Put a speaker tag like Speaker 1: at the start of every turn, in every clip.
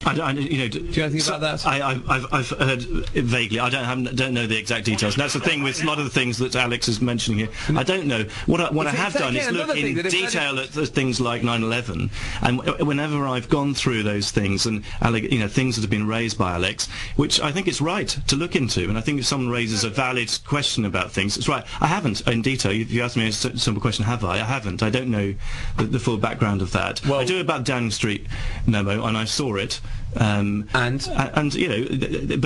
Speaker 1: Do you know anything about that? I've heard it vaguely. I don't know the exact details. And that's the thing with a lot of the things that Alex is mentioning here. I don't know. What I have done is look in detail at the things like 9/11, and whenever I've gone through those things and things that have been raised by Alex, which I think it's right to look into, and I think if someone raises a valid question about things, it's right. I haven't in detail. You asked me a simple question, have I? I haven't. I don't know the full background of that. Well, I do about Downing Street memo, and I saw it. But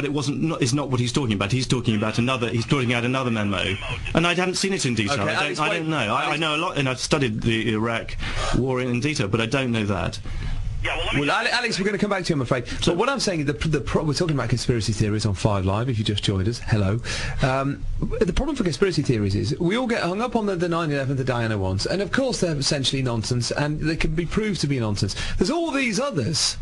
Speaker 1: it wasn't. It's not what he's talking about. He's talking about another. He's talking out another memo, and I haven't seen it in detail. Okay, I don't know. I know a lot, and I've studied the Iraq War in detail, but I don't know that.
Speaker 2: Yeah, well, Alex, we're going to come back to you, I'm afraid. So what I'm saying is we're talking about conspiracy theories on 5 Live, if you just joined us. Hello. The problem for conspiracy theories is we all get hung up on the 9/11, the Diana ones, and of course they're essentially nonsense, and they can be proved to be nonsense. There's all these others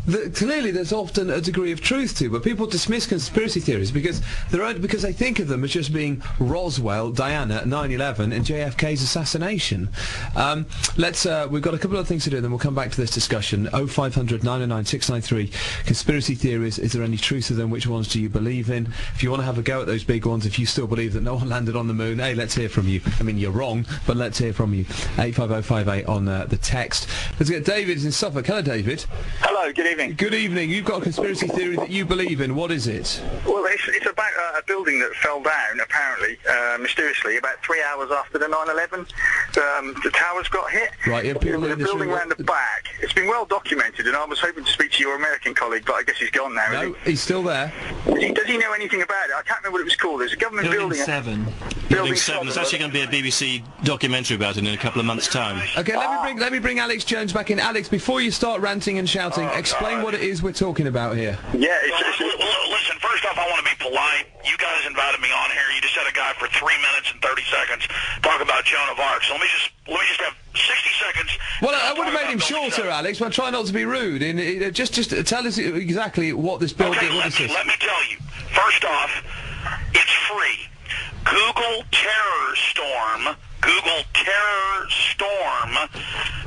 Speaker 2: that clearly there's often a degree of truth to, but people dismiss conspiracy theories because they think of them as just being Roswell, Diana, 9/11, and JFK's assassination. We've got a couple of things to do, and then we'll come back to this discussion. 0500 909 693. Conspiracy theories. Is there any truth to them? Which ones do you believe in? If you want to have a go at those big ones, if you still believe that no one landed on the moon, hey, let's hear from you. I mean, you're wrong, but let's hear from you. 85058 on the text. Let's get David in Suffolk. Hello, David.
Speaker 3: Hello. Good evening.
Speaker 2: Good evening. You've got a conspiracy theory that you believe in. What is it?
Speaker 3: Well, it's about a building that fell down, apparently, mysteriously, about 3 hours after the 9/11. The towers got hit.
Speaker 2: Right, yeah,
Speaker 3: There was a building around the back. It's been well documented, and I was hoping to speak to your American colleague, but I guess he's gone now.
Speaker 2: No, he's still there.
Speaker 3: Does he know anything about it? I can't remember what it was called. There's a government building.
Speaker 1: Building 7. There's actually going to be a BBC documentary about it in a couple of months' time.
Speaker 2: Okay, let me bring Alex Jones back in. Alex, before you start ranting and shouting, explain what it is we're talking about here.
Speaker 3: Yeah,
Speaker 4: listen, first off, I want to be polite. You guys invited me on here. You just had a guy for 3 minutes and 30 seconds talk about Joan of Arc. So let me just have 60 seconds.
Speaker 2: Well, I would have made him shorter, Alex, but try not to be rude. Just tell us exactly what this building is.
Speaker 4: Let me tell you. First off, it's free. Google Terror Storm. Google Terror Storm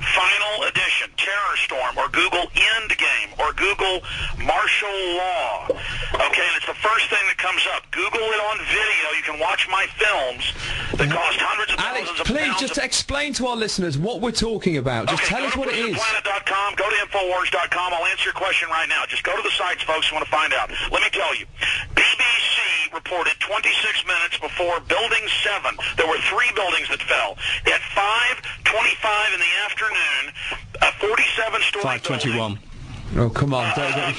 Speaker 4: Final Edition, Terror Storm, or Google Endgame, or Google Martial Law. Okay, and it's the first thing that comes up. Google it on video. You can watch my films that cost hundreds of thousands of pounds.
Speaker 2: Alex, please, just explain to our listeners what we're talking about. Just tell us what it is.
Speaker 4: Planet.com, go to Infowars.com. I'll answer your question right now. Just go to the sites, folks, who want to find out. Let me tell you. BBC reported 26 minutes before Building 7. There were 3 buildings that fell. At 5:25 in the afternoon, a 47-story
Speaker 1: 5:21.
Speaker 2: Oh, come on.
Speaker 4: Let me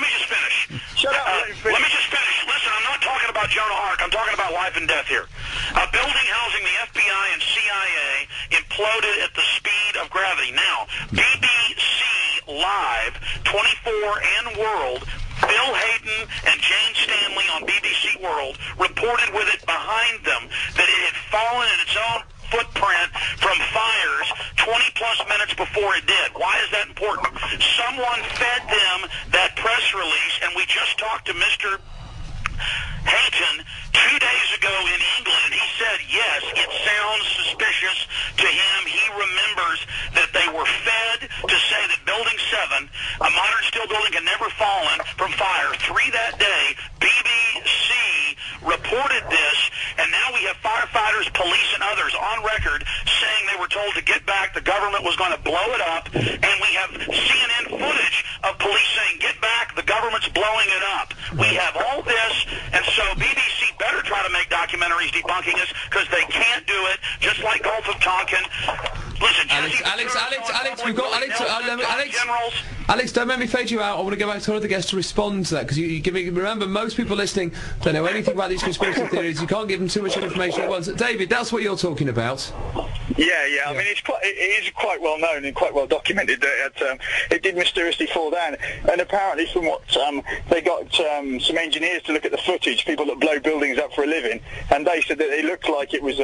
Speaker 4: just finish.
Speaker 3: Shut up.
Speaker 4: Let me just finish. Listen, I'm not talking about Joan of Arc. I'm talking about life and death here. A building housing the FBI and CIA imploded at the speed of gravity. Now, BBC Live, 24 and World, Bill Hayden and Jane Stanley on BBC World reported with it behind them that it had fallen in its own footprint from fires 20-plus minutes before it did. Why is that important? Someone fed them that press release, and we just talked to Mr. Hayton 2 days ago in England, and he said, yes, it sounds suspicious to him. He remembers that they were fed to say that Building 7, a modern steel building, had never fallen from fire. 3 that day, BBC reported this, and now we have firefighters, police, and others on record saying they were told to get back, the government was going to blow it up, and we have CNN footage of police saying, get back, the government's blowing it up. We have all this, and so BBC better try to make documentaries debunking us, because they can't do it, just like Gulf of Tonkin. Listen,
Speaker 2: Alex, don't let me fade you out. I want to go back to one of the guests to respond to that, because you give me. Remember, most people listening don't know anything about these conspiracy theories. You can't give them too much information at once. David, that's what you're talking about.
Speaker 3: Yeah. I mean, it is quite well known and quite well documented that it did mysteriously fall down. And apparently, from what they got some engineers to look at the footage, people that blow buildings up for a living, and they said that it looked like it was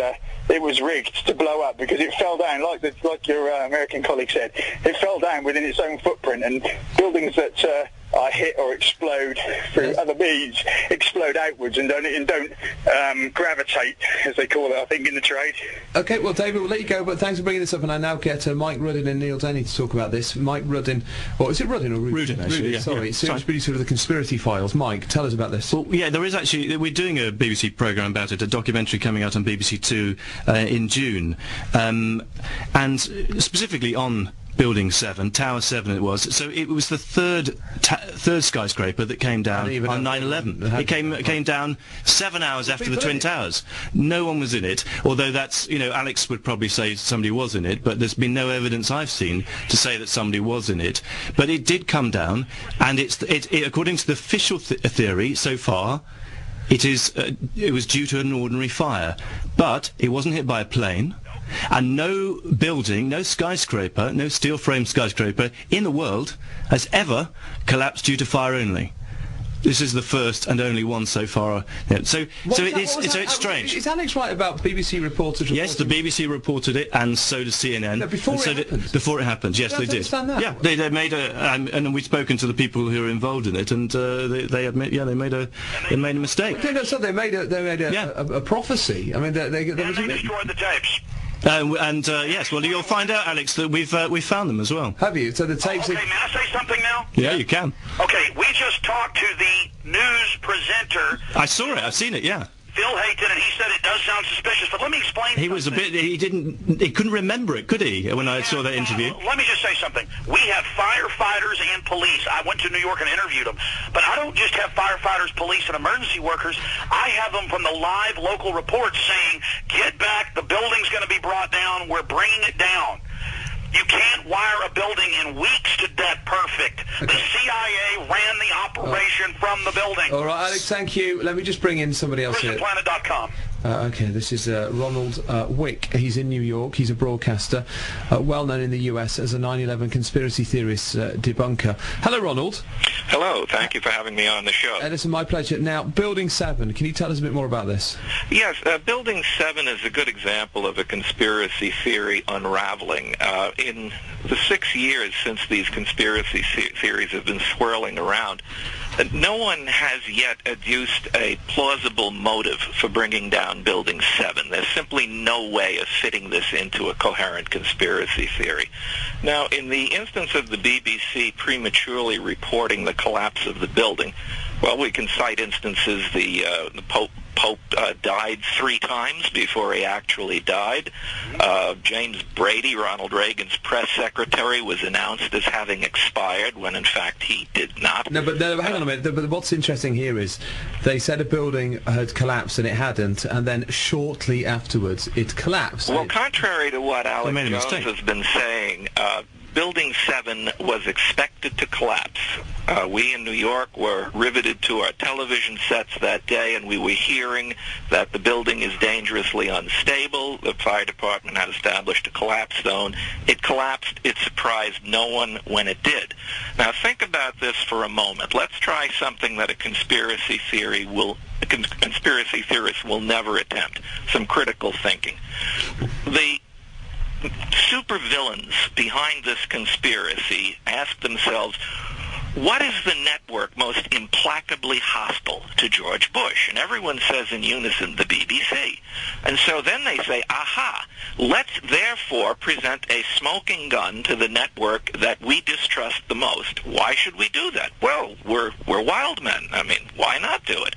Speaker 3: rigged to blow up because it fell down, like your American colleague said. It fell down within its own footprint, and buildings that are hit or explode through other means, explode outwards and don't gravitate, as they call it, I think, in the trade.
Speaker 2: Okay, well, David, we'll let you go, but thanks for bringing this up, and I now get Mike Ruddin and Neil Denny to talk about this. Mike Ruddin, or is it Ruddin or Rudin?
Speaker 1: Rudin, actually, yeah.
Speaker 2: Sorry, it's really sort of the conspiracy files. Mike, tell us about this.
Speaker 1: Well, yeah, there is actually, we're doing a BBC programme about it, a documentary coming out on BBC 2 in June, and specifically on Building 7, Tower 7 it was. So it was the third skyscraper that came down on 9/11. It came down 7 hours after the Twin Towers. No one was in it, although that's, you know, Alex would probably say somebody was in it, but there's been no evidence I've seen to say that somebody was in it. But it did come down, and it according to the official theory so far, it was due to an ordinary fire. But it wasn't hit by a plane. And no building, no skyscraper, no steel-framed skyscraper in the world has ever collapsed due to fire only. This is the first and only one so far. Yeah, so it's strange.
Speaker 2: Is Alex right about BBC reporters?
Speaker 1: Yes, the BBC reported it, and so did CNN.
Speaker 2: No, before
Speaker 1: it happened, yes, they did.
Speaker 2: That.
Speaker 1: Yeah, they made and we've spoken to the people who are involved in it, and they admit, yeah, they made a mistake.
Speaker 2: So they made a prophecy. I mean, they
Speaker 4: destroyed the tapes.
Speaker 1: Yes, well, you'll find out, Alex, that we've found them as well.
Speaker 2: Have you? So the tapes...
Speaker 4: Okay, may I say something now?
Speaker 1: Yeah, you can.
Speaker 4: Okay, we just talked to the news presenter.
Speaker 1: I saw it, I've seen it, yeah.
Speaker 4: Phil Hayton, and he said it does sound suspicious, but let me explain something.
Speaker 1: He was he couldn't remember it, could he, when I saw that interview?
Speaker 4: Let me just say something. We have firefighters and police. I went to New York and interviewed them. But I don't just have firefighters, police, and emergency workers. I have them from the live local reports saying, get back, the building's going to be brought down, we're bringing it down. You can't wire a building in weeks to death perfect. Okay. The CIA ran the operation from the building.
Speaker 2: All right, Alex, thank you. Let me just bring in somebody else here.
Speaker 4: PrisonPlanet.com.
Speaker 2: Okay, this is Ronald Wick. He's in New York. He's a broadcaster, well known in the US as a 9/11 conspiracy theorist debunker. Hello, Ronald.
Speaker 5: Hello. Thank you for having me on the show.
Speaker 2: Listen, my pleasure. Now, Building 7, can you tell us a bit more about this?
Speaker 5: Yes, Building 7 is a good example of a conspiracy theory unraveling. In the 6 years since these conspiracy theories have been swirling around, no one has yet adduced a plausible motive for bringing down Building 7. There's simply no way of fitting this into a coherent conspiracy theory. Now, in the instance of the BBC prematurely reporting the collapse of the building, well, we can cite instances. The Pope died 3 times before he actually died. James Brady, Ronald Reagan's press secretary, was announced as having expired when in fact he did not.
Speaker 2: No, but hang on a minute. But what's interesting here is they said a building had collapsed and it hadn't, and then shortly afterwards it collapsed.
Speaker 5: Well, contrary to what Alex Jones has been saying, Building 7 was expected to collapse. We in New York were riveted to our television sets that day, and we were hearing that the building is dangerously unstable. The fire department had established a collapse zone. It collapsed. It surprised no one when it did. Now, think about this for a moment. Let's try something that a conspiracy theorist will never attempt, some critical thinking. The supervillains behind this conspiracy ask themselves, what is the network most implacably hostile to George Bush? And everyone says in unison, the BBC. And so then they say, aha, let's therefore present a smoking gun to the network that we distrust the most. Why should we do that? Well, we're wild men. I mean, why not do it?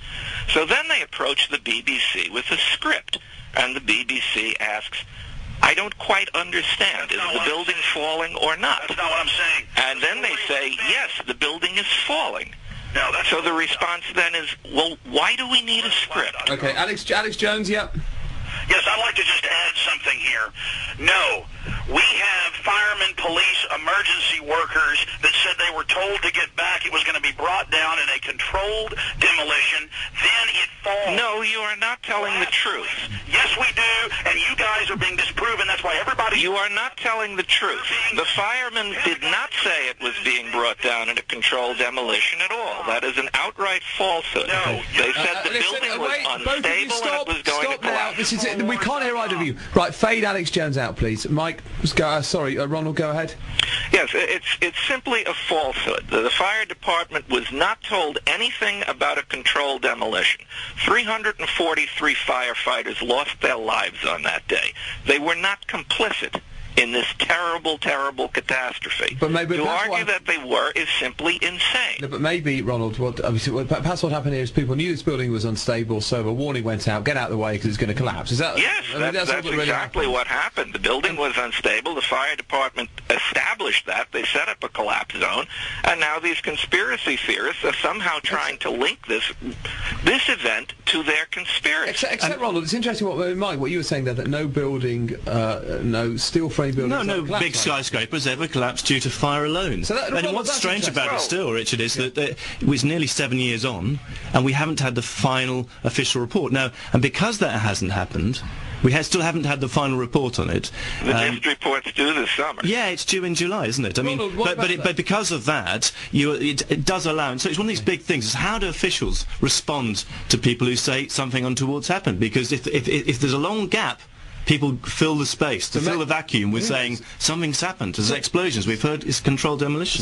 Speaker 5: So then they approach the BBC with a script, and the BBC asks, I don't quite understand. Is the building falling or not?
Speaker 4: That's not what I'm saying.
Speaker 5: And then they say, yes, the building is falling. No, that's so the response then is, well, why do we need a script?
Speaker 2: Okay, Alex Jones, yep.
Speaker 4: Yes, I'd like to just add something here. No, we have firemen, police, emergency workers that said they were told to get back. It was going to be brought down in a controlled demolition. Then it falls.
Speaker 5: No, you are not telling the truth.
Speaker 4: Yes, we do, and you guys are being disproven. That's why everybody...
Speaker 5: You are not telling the truth. The firemen did not say it was being brought down in a controlled controlled demolition at all. That is an outright falsehood. No. They said the building was unstable and it was going to collapse.
Speaker 2: This is it. We can't hear either of you. Right, fade Alex Jones out, please. Mike, Ronald, go ahead.
Speaker 5: Yes, it's simply a falsehood. The fire department was not told anything about a controlled demolition. 343 firefighters lost their lives on that day. They were not complicit in this terrible, terrible catastrophe.
Speaker 2: But maybe
Speaker 5: to argue that they were is simply insane.
Speaker 2: No, but maybe, Ronald, perhaps what happened here is people knew this building was unstable, so a warning went out, get out of the way because it's going to collapse. Is that?
Speaker 5: Yes, that's exactly what happened. The building was unstable. The fire department established that. They set up a collapse zone, and now these conspiracy theorists are somehow trying to link this event to their conspiracy.
Speaker 2: Except Ronald, it's interesting what you were saying there, that no building, no steel frame buildings.
Speaker 1: No big skyscrapers ever collapsed due to fire alone.
Speaker 2: So
Speaker 1: and what's strange about it still, Richard, is that it was nearly 7 years on, and we haven't had the final official report. Now, and because that hasn't happened, we still haven't had the final report on it.
Speaker 5: The next report's due this summer.
Speaker 1: Yeah, it's due in July, isn't it? I mean, but because of that, it does allow. And so it's one of these big things: is how do officials respond to people who say something untoward's happened? Because if there's a long gap, people fill the space, fill the vacuum with saying something's happened. There's explosions. We've heard it's controlled demolition.